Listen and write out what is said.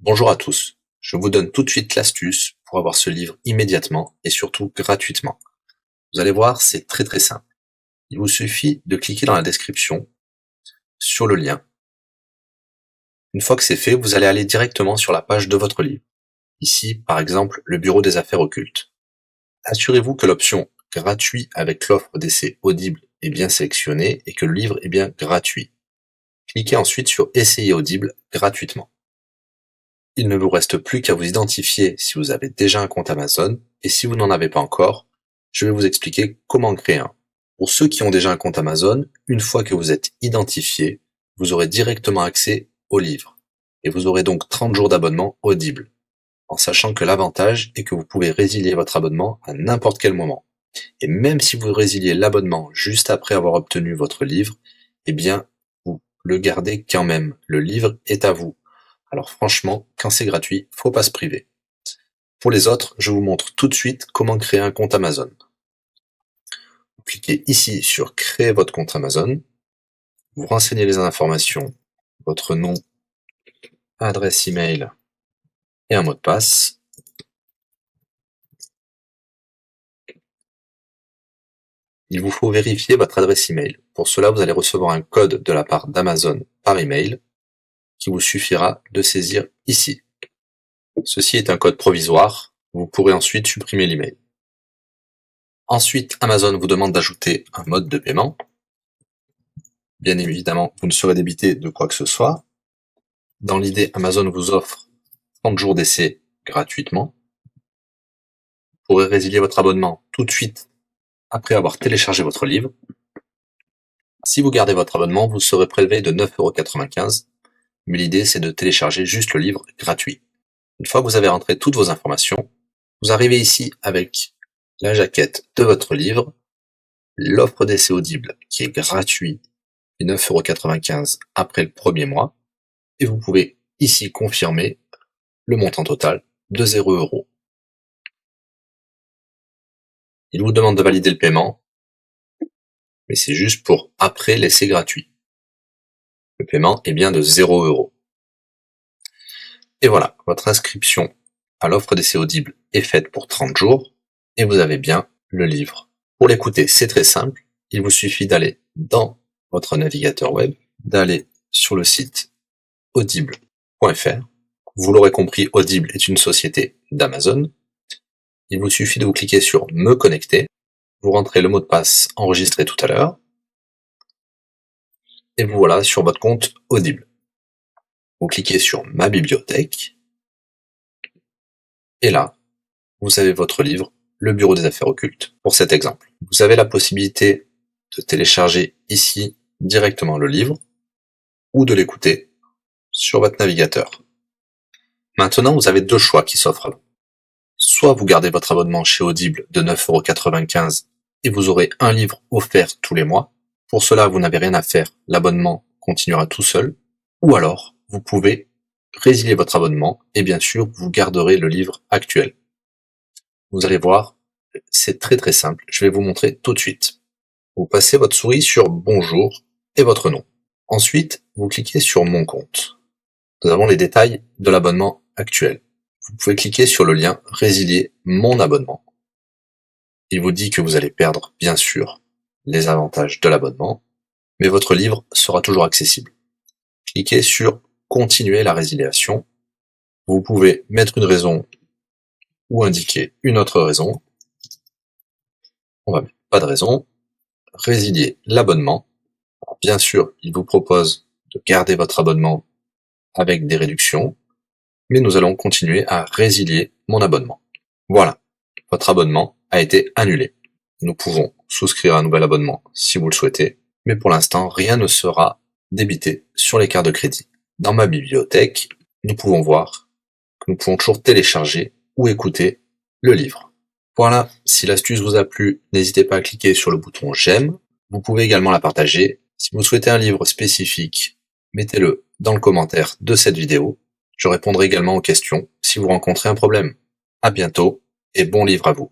Bonjour à tous, je vous donne tout de suite l'astuce pour avoir ce livre immédiatement et surtout gratuitement. Vous allez voir, c'est très simple. Il vous suffit de cliquer dans la description sur le lien. Une fois que c'est fait, vous allez aller directement sur la page de votre livre. Ici, par exemple, le bureau des affaires occultes. Assurez-vous que l'option gratuit avec l'offre d'essai Audible est bien sélectionnée et que le livre est bien gratuit. Cliquez ensuite sur Essayer Audible gratuitement. Il ne vous reste plus qu'à vous identifier si vous avez déjà un compte Amazon, et si vous n'en avez pas encore, je vais vous expliquer comment créer un. Pour ceux qui ont déjà un compte Amazon, une fois que vous êtes identifié, vous aurez directement accès au livre, et vous aurez donc 30 jours d'abonnement Audible, en sachant que l'avantage est que vous pouvez résilier votre abonnement à n'importe quel moment. Et même si vous résiliez l'abonnement juste après avoir obtenu votre livre, eh bien, vous le gardez quand même. Le livre est à vous. Alors franchement, quand c'est gratuit, faut pas se priver. Pour les autres, je vous montre tout de suite comment créer un compte Amazon. Vous cliquez ici sur créer votre compte Amazon. Vous renseignez les informations, votre nom, adresse email et un mot de passe. Il vous faut vérifier votre adresse email. Pour cela, vous allez recevoir un code de la part d'Amazon par email qui vous suffira de saisir ici. Ceci est un code provisoire. Vous pourrez ensuite supprimer l'email. Ensuite, Amazon vous demande d'ajouter un mode de paiement. Bien évidemment, vous ne serez débité de quoi que ce soit. Dans l'idée, Amazon vous offre 30 jours d'essai gratuitement. Vous pourrez résilier votre abonnement tout de suite après avoir téléchargé votre livre. Si vous gardez votre abonnement, vous serez prélevé de 9,95 €, mais l'idée c'est de télécharger juste le livre gratuit. Une fois que vous avez rentré toutes vos informations, vous arrivez ici avec la jaquette de votre livre, l'offre d'essai Audible qui est gratuit et 9,95 € après le premier mois, et vous pouvez ici confirmer le montant total de 0 €. Il vous demande de valider le paiement, mais c'est juste pour après l'essai gratuit. Le paiement est bien de 0 €. Et voilà, votre inscription à l'offre d'essai Audible est faite pour 30 jours, et vous avez bien le livre. Pour l'écouter, c'est très simple, il vous suffit d'aller dans votre navigateur web, d'aller sur le site audible.fr. Vous l'aurez compris, Audible est une société d'Amazon. Il vous suffit de vous cliquer sur Me connecter, vous rentrez le mot de passe enregistré tout à l'heure, et vous voilà sur votre compte Audible. Vous cliquez sur Ma bibliothèque, et là, vous avez votre livre, Le Bureau des affaires occultes, pour cet exemple. Vous avez la possibilité de télécharger ici directement le livre, ou de l'écouter sur votre navigateur. Maintenant, vous avez deux choix qui s'offrent à vous. Soit vous gardez votre abonnement chez Audible de 9,95 € et vous aurez un livre offert tous les mois. Pour cela, vous n'avez rien à faire, l'abonnement continuera tout seul. Ou alors, vous pouvez résilier votre abonnement et bien sûr, vous garderez le livre actuel. Vous allez voir, c'est très simple, je vais vous montrer tout de suite. Vous passez votre souris sur Bonjour et votre nom. Ensuite, vous cliquez sur Mon compte. Nous avons les détails de l'abonnement actuel. Vous pouvez cliquer sur le lien Résilier mon abonnement. Il vous dit que vous allez perdre, bien sûr, les avantages de l'abonnement, mais votre livre sera toujours accessible. Cliquez sur Continuer la résiliation. Vous pouvez mettre une raison ou indiquer une autre raison. On va mettre pas de raison. Résilier l'abonnement. Bien sûr, il vous propose de garder votre abonnement avec des réductions, mais nous allons continuer à résilier mon abonnement. Voilà, votre abonnement a été annulé. Nous pouvons souscrire un nouvel abonnement si vous le souhaitez, mais pour l'instant, rien ne sera débité sur les cartes de crédit. Dans ma bibliothèque, nous pouvons voir que nous pouvons toujours télécharger ou écouter le livre. Voilà, si l'astuce vous a plu, n'hésitez pas à cliquer sur le bouton j'aime. Vous pouvez également la partager. Si vous souhaitez un livre spécifique, mettez-le dans le commentaire de cette vidéo. Je répondrai également aux questions si vous rencontrez un problème. À bientôt et bon livre à vous.